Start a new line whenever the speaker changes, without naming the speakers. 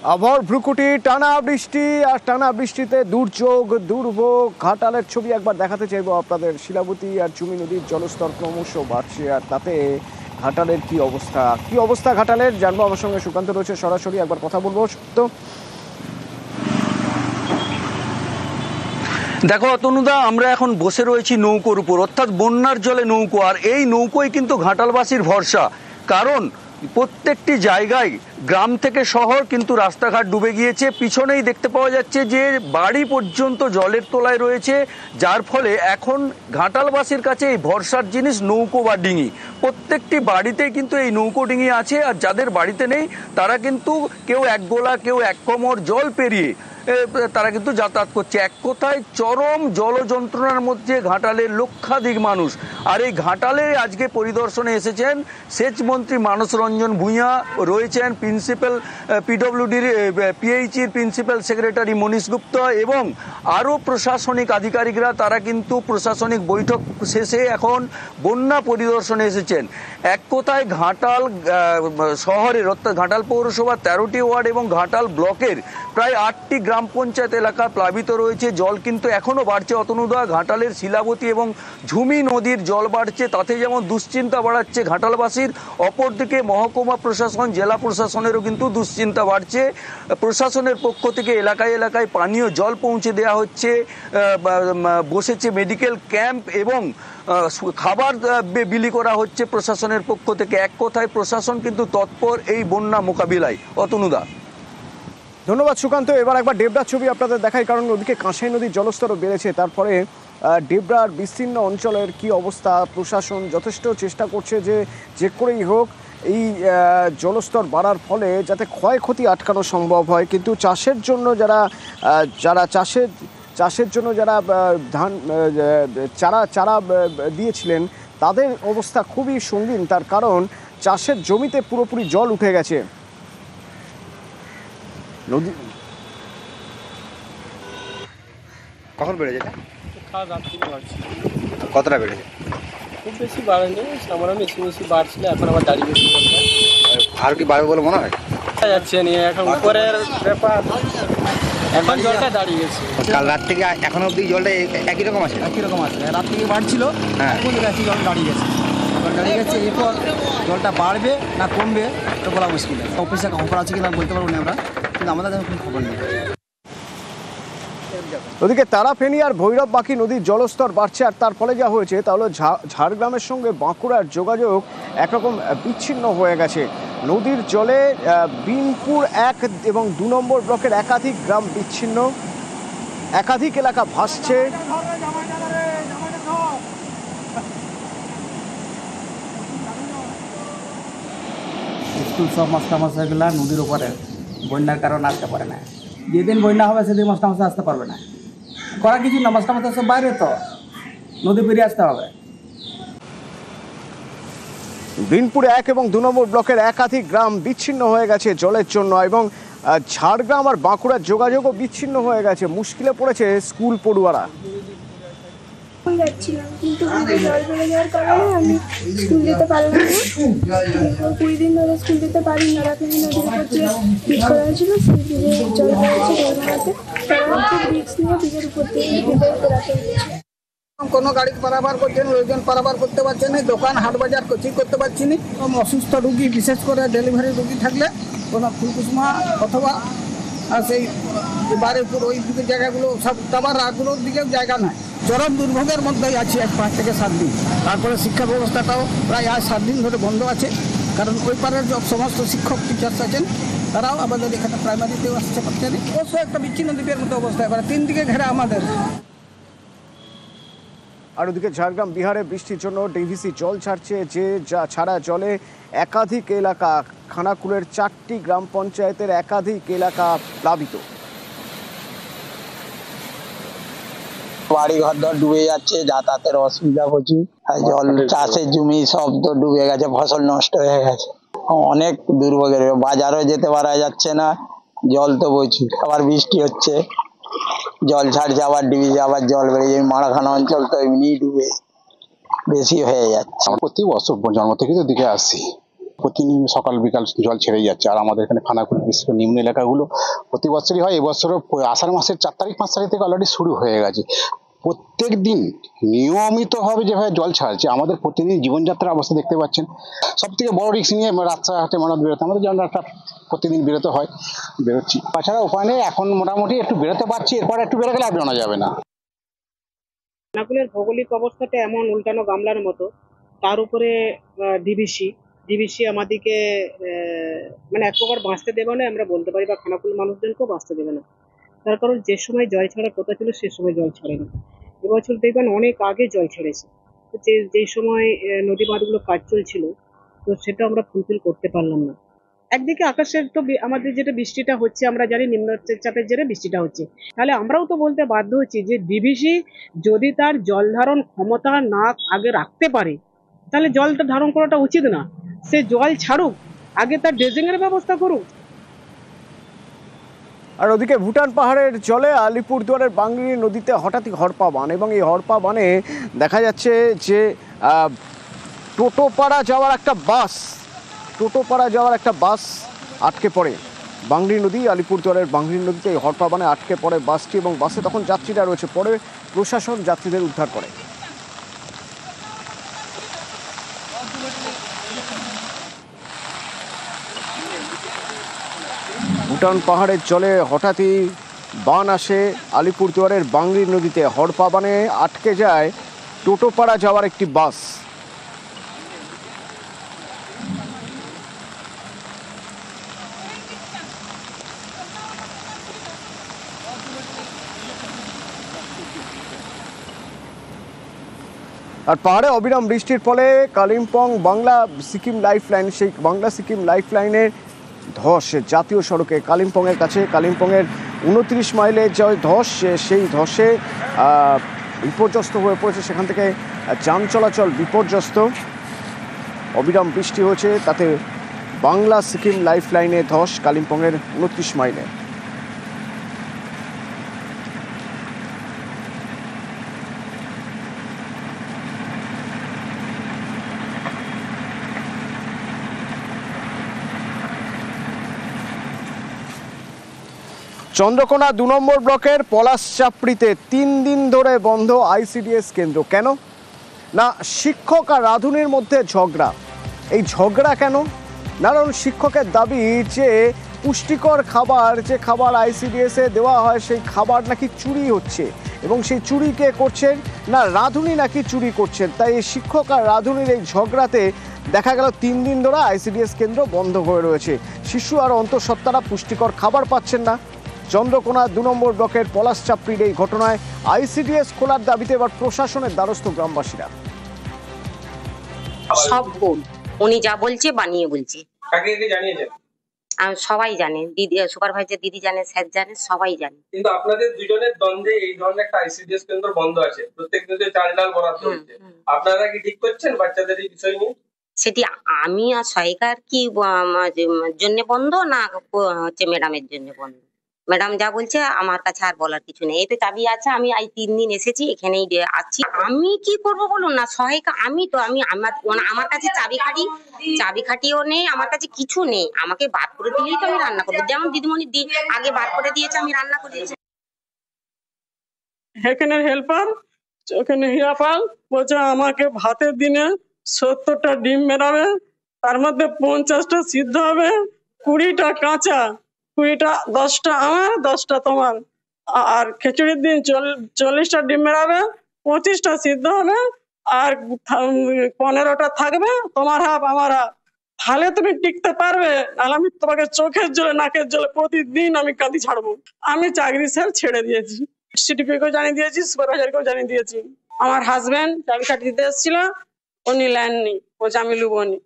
আবহাওয়ার ভ্রুকুটি, টানা বৃষ্টি আর টানা বৃষ্টিতে দুর্যোগ দুর্ভোগ। ঘাটালের ছবি একবার দেখাতে চাইবো আপনাদের। শিলাবতী আর চুমি নদীর জলস্তর ক্রমশ বাড়ছে, আর তাতে ঘাটালের কি অবস্থা ঘাটালের জানবো। আমার সঙ্গে সুকান্ত রয়েছে সরাসরি, একবার কথা বলবো। তো
দেখো অতনুদা, আমরা এখন বসে রয়েছি নৌকোর উপর, অর্থাৎ বন্যার জলে নৌকো। আর এই নৌকোই কিন্তু ঘাটালবাসীর ভরসা, কারণ প্রত্যেকটি জায়গায় গ্রাম থেকে শহর কিন্তু রাস্তাঘাট ডুবে গিয়েছে। পিছনেই দেখতে পাওয়া যাচ্ছে যে বাড়ি পর্যন্ত জলের তলায় রয়েছে, যার ফলে এখন ঘাটালবাসীর কাছে এই ভরসার জিনিস নৌকো বা ডিঙি। প্রত্যেকটি বাড়িতেই কিন্তু এই নৌকো ডিঙি আছে, আর যাদের বাড়িতে নেই তারা কিন্তু কেউ এক গোলা কেউ এক কোমর জল পেরিয়ে তারা কিন্তু যাতায়াত করছে। এক কথায় চরম জল যন্ত্রণার মধ্যে ঘাটালের লক্ষাধিক মানুষ। আর এই ঘাটালে আজকে পরিদর্শনে এসেছেন সেচ মন্ত্রী মানস রঞ্জন ভূঁইয়া, রয়েছেন প্রিন্সিপাল পিডব্লিউডির পিএইচির প্রিন্সিপাল সেক্রেটারি মনীশ গুপ্ত এবং আরও প্রশাসনিক আধিকারিকরা। তারা কিন্তু প্রশাসনিক বৈঠক শেষে এখন বন্যা পরিদর্শনে এসেছেন। এক কথায় ঘাটাল শহরের, অর্থাৎ ঘাটাল পৌরসভা 13টি ওয়ার্ড এবং ঘাটাল ব্লকের প্রায় 8টি গ্রাম পঞ্চায়েত এলাকা প্লাবিত রয়েছে। জল কিন্তু এখনও বাড়ছে অতনুদা। ঘাটালের শিলাবতী এবং ঝুমি নদীর জল বাড়ছে, তাতে যেমন দুশ্চিন্তা বাড়াচ্ছে ঘাটালবাসীর, অপরদিকে মহকুমা প্রশাসন জেলা প্রশাসনেরও কিন্তু দুশ্চিন্তা বাড়ছে। প্রশাসনের পক্ষ থেকে এলাকায় এলাকায় পানীয় জল পৌঁছে দেওয়া হচ্ছে, বসেছে মেডিকেল ক্যাম্প এবং খাবার বিলি করা হচ্ছে প্রশাসনের পক্ষ থেকে। এক কথায় প্রশাসন কিন্তু তৎপর এই বন্যা মোকাবিলায়। অতনুদা,
ধন্যবাদ সুকান্ত। এবার একবার ডেবরার ছবি আপনাদের দেখাই, কারণ ওদিকে কাঁসাই নদীর জলস্তরও বেড়েছে। তারপরে ডেবরার বিস্তীর্ণ অঞ্চলের কি অবস্থা? প্রশাসন যথেষ্ট চেষ্টা করছে যে করেই হোক এই জলস্তর বাড়ার ফলে যাতে ক্ষয়ক্ষতি আটকানো সম্ভব হয়। কিন্তু চাষের জন্য যারা চাষের জন্য যারা ধান চারা দিয়েছিলেন তাদের অবস্থা খুবই সঙ্গীন, তার কারণ চাষের জমিতে পুরোপুরি জল উঠে গেছে। নদী
কখন বেড়েছে?
কাল রাত থেকে বাড়ছে।
কতটা বেড়েছে?
খুব বেশি বাড়েনি, সামান্য বেশি বাড়ছিল, এখন আবার দাঁড়িয়ে গেছে।
আর কি বাড়বে বলে মনে হয়?
যাচ্ছে নিয়ে এখন উপরের ব্যাপার, এখন জলটা দাঁড়িয়ে গেছে।
কাল রাত থেকে এখনো অবধি জলটা একই রকম আছে?
একই রকম আছে, রাত থেকে বাড়ছিল, এখন বেশি জল দাঁড়িয়ে গেছে। এবার দাঁড়িয়ে গেছে, এরপর জলটা বাড়বে না কমবে এটা বলা মুশকিল। অফিসে খবর আছে কিনা বলতে পারবো না আমরা, কিন্তু আমাদের কোনো খবর নেই।
ওদিকে তারাফেনী আর ভৈরব বাকি নদীর জলস্তর বাড়ছে, আর তার ফলে যা হয়েছে তা হলো ঝাড়গ্রামের সঙ্গে বাঁকুড়ার যোগাযোগ একরকম বিচ্ছিন্ন হয়ে গেছে। নদীর জলে বিনপুর 1 এবং 2 নম্বর ব্লকের একাধিক গ্রাম বিচ্ছিন্ন, একাধিক এলাকা ভাসছে।
স্কুল সব মাস্টারমশাইগুলা নদীর উপরে, বন্যার কারণে আসতে পারে না। যেদিন বন্যা হবে সেদিন মাস্টারমশাই আসতে পারবে না, করা কিছু না। মাস্টারমশাই সব বাইরে, তো নদী পেরিয়ে আসতে হবে।
বিনপুর 1 এবং 2 নম্বর ব্লকের একাধিক গ্রাম বিচ্ছিন্ন হয়ে গেছে জলের জন্য, এবং ঝাড়গ্রাম আর বাঁকুড়ার যোগাযোগও বিচ্ছিন্ন হয়ে গেছে। মুশকিলে পড়েছে স্কুল পড়ুয়ারা।
যাচ্ছিলাম, কিন্তু জল বেড়ে যাওয়ার কারণে আমি স্কুল যেতে পারলাম না। 20 দিন ধরে স্কুল যেতে পারি না। রাখানি নদীর উপর যে ব্রিজ করা হয়েছিল, সেই ব্রিজে জল বেড়েছে রেলমাতে, তারা খুব রিক্স নিয়ে ব্রিজের উপর দিয়ে ব্রিজের উপর রাখা হয়েছে।
কোনো গাড়ি পারাবার করছে না, লোকজন পারাবার করতে পারছে না, দোকান হাট বাজার কিছুই করতে পারছি না। অসুস্থ রুগী, বিশেষ করে ডেলিভারি রুগী থাকলে কোনো ফুলকুসমা অথবা সেই বাড়িপুর ওই দিকের জায়গাগুলো সব টাবার রাগুলোর দিকেও জায়গা নাই। চরম দুর্ভোগের মধ্যেই আছি 5 থেকে 7 দিন। তারপরে শিক্ষা ব্যবস্থাটাও প্রায় 7 দিন ধরে বন্ধ আছে, কারণ ওই পাড়ার যে সমস্ত শিক্ষক টিচার্স আছেন তারাও আমাদের এখানে প্রাইমারিতেও আসতে পারছেন। অবশ্যই একটা বিচ্ছিন্ন দ্বীপের মতো অবস্থা, এবার 3 দিকে ঘেরা আমাদের।
আর ওদিকে ঝাড়গ্রাম বিহারে বৃষ্টির জন্য ডিভিসি জল ছাড়ছে, ছাড়া জলে একাধিক এলাকা, খানাকুলের 4টি গ্রাম পঞ্চায়েতের একাধিক এলাকা প্লাবিত।
বাড়ি ঘর ধর ডুবে যাচ্ছে, যাতায়াতের অসুবিধা প্রচুর। জল চাষের জমি সব তো ডুবে গেছে, ফসল নষ্ট হয়ে গেছে। অনেক দুর্ভোগের, বাজারও যেতে পারা যাচ্ছে না, জল তো প্রচুর। আবার বৃষ্টি হচ্ছে, জল ছাড়ছে, আবার ডিবিতে আবার জল বেড়ে যাবে। মারাখানা অঞ্চল তো এমনি ডুবে বেশি হয়ে যাচ্ছে।
প্রতি বছর জন্ম থেকে তো দিকে আসি, প্রতিদিন সকাল বিকাল জল ছেড়েই যাচ্ছে। আর আমাদের এখানে খানাকুল বিশেষ করে নিম্ন এলাকাগুলো প্রতি বছরই হয়, এবছরও আষাঢ় মাসের 4 তারিখ 5 তারিখ থেকে অলরেডি শুরু হয়ে গেছে। প্রত্যেক দিন নিয়মিতভাবে যেভাবে জল ছাড়ছে, আমাদের প্রতিদিন জীবনযাত্রার অবস্থা দেখতে পাচ্ছেন। সব থেকে বড় রিস্ক নিয়ে রাস্তাঘাটে মানুষ বেরোতে, আমাদের যেমন একটা প্রতিদিন বেরোতে হয়, বেরোচ্ছি। তাছাড়া উপায় নেই, এখন মোটামুটি একটু বেরোতে পারছি, এরপর একটু বেরো গেলে আর বেরোনো যাবে না।
খানাকুলের ভৌগোলিক অবস্থাটা এমন উল্টানো গামলার মতো, তার উপরে ডিবিসি আমাদেরকে মানে এক প্রকার বাঁচতে দেবে না আমরা বলতে পারি, বা খানাকুল মানুষজনকেও বাঁচতে দেবে না। তার কারণ যে সময় জল ছাড়ার কথা ছিল সে সময় জল ছাড়েনি। এবছর দেখবেন অনেক আগে জল ছেড়েছে। তো যেই সময় নদী বাঁধগুলো কাজ চলছিল, তো সেটা আমরা ফুলফিল করতে পারলাম না। একদিকে আকাশের তো আমাদের যেটা বৃষ্টিটা হচ্ছে, আমরা জানি নিম্নচাপের জেরে বৃষ্টিটা হচ্ছে, তাহলে আমরাও তো বলতে বাধ্য হচ্ছি যে ডিভিসি যদি তার জল ধারণ ক্ষমতা না আগে রাখতে পারে, তাহলে জলটা ধারণ করাটা উচিত না। সে জল ছাড়ুক, আগে তার ড্রেজিং এর ব্যবস্থা করুক।
আর ওদিকে ভুটান পাহাড়ের জলে আলিপুরদুয়ারের বাংরি নদীতে হঠাৎই হড়পা বান, এবং এই হড়পা বানে দেখা যাচ্ছে যে টোটোপাড়া যাওয়ার একটা বাস আটকে পড়ে। বাংরি নদী, আলিপুরদুয়ারের বাংরি নদীতে এই হড়পা বানে আটকে পড়ে বাসটি, এবং বাসে তখন যাত্রীরা রয়েছে। পরে প্রশাসন যাত্রীদের উদ্ধার করে। ভুটান পাহাড়ের জলে হঠাৎই বান আসে আলিপুরদুয়ারের বাংরি নদীতে। হড়পা বানে আটকে যায় টোটোপাড়া যাওয়ার একটি বাস। আর পাহাড়ে অবিরাম বৃষ্টির ফলে কালিম্পং বাংলা সিকিম লাইফলাইন, সেই বাংলা সিকিম লাইফলাইনের ধস জাতীয় সড়কে কালিম্পংয়ের কাছে, কালিম্পংয়ের 29 মাইলের যে ধস, সেই ধসে বিপর্যস্ত হয়ে পড়েছে। সেখান থেকে যান চলাচল বিপর্যস্ত। অবিরাম বৃষ্টি হয়েছে, তাতে বাংলা সিকিম লাইফলাইনে ধস কালিম্পংয়ের 29 মাইলে। চন্দ্রকোনা 2 নম্বর ব্লকের পলাশচাপড়িতে 3 দিন ধরে বন্ধ আইসিডিএস কেন্দ্র। কেন না, শিক্ষক আর রাঁধুনির মধ্যে ঝগড়া। এই ঝগড়া কেন? কারণ শিক্ষকের দাবি যে পুষ্টিকর খাবার, যে খাবার আইসিডিএসে দেওয়া হয় সেই খাবার নাকি চুরি হচ্ছে, এবং সেই চুরি কে করছেন না, রাঁধুনি নাকি চুরি করছেন। তাই এই শিক্ষক আর রাঁধুনির এই ঝগড়াতে দেখা গেল 3 দিন ধরে আইসিডিএস কেন্দ্র বন্ধ হয়ে রয়েছে। শিশু আর অন্তঃসত্ত্বারা পুষ্টিকর খাবার পাচ্ছেন না। চন্দ্রকোনা 2 নম্বর ব্লকের পলাশচাপড়ির এই ঘটনায় আইসিডিএস খোলার দাবিতে এবার প্রশাসনের দ্বারস্থ গ্রামবাসীরা।
সব ভুল, উনি যা বলছে বানিয়ে বলছে।
কাকে জানিয়েছেন?
সবাই জানে, দিদি সুপারভাইজার দিদি জানে, স্যার জানে, সবাই জানে।
কিন্তু আপনাদের দুজনের দ্বন্দ্বে এই ধরনের একটা আইসিডিএস কেন্দ্র বন্ধ আছে, প্রত্যেক দিন চাল ডাল বরাদ্দ হচ্ছে, আপনারা কি ঠিক করছেন বাচ্চাদের এই বিষয় নিয়ে?
সেটি আমি আর সহায়িকার কি জন্য বন্ধ, না হচ্ছে ম্যাডামের জন্য বন্ধ? ম্যাডাম যা বলছে আমার কাছে আর বলার কিছু নেই। এই তো চাবি আছে, আমি এই 3 দিন এসেছি, এখানেই আছি। আমি কি করব বলুন না, সহায়িকা আমি তো, আমার কাছে চাবিকাঠিও নেই, আমার কাছে কিছু নেই। আমাকে বার করে দিলেই তো আমি রান্না করবো, যেমন দিদিমণি আগে বার করে দিয়েছে, আমি রান্না করে দিয়েছি।
এখানের হেল্পার, ওখানে হিরাপাল বলছে আমাকে ভাতের দিনে 70টা ডিম মেরাবে, তার মধ্যে 50টা সিদ্ধ হবে, 20টা কাঁচা, 20টা 10টা আমার, 10টা তোমার। আর খিচুড়ির দিন 40টা ডিম মেরাবে, 25টা সিদ্ধ হবে, আর 15টা থাকবে, তোমার হাফ আমার হাফ। তাহলে তুমি টিকতে পারবে, নাহলে আমি তোমাকে চোখের জলে নাকের জলে প্রতিদিন আমি কাঁদি ছাড়বো। আমি চাকরি স্যার ছেড়ে দিয়েছি, সিটিপিকেও জানিয়ে দিয়েছি, সুপারভাইজারকেও জানিয়ে দিয়েছি। আমার হাজবেন্ড চাবিকাঠি দিতে এসেছিল, উনি নেননি, বলছে আমি লুবনি।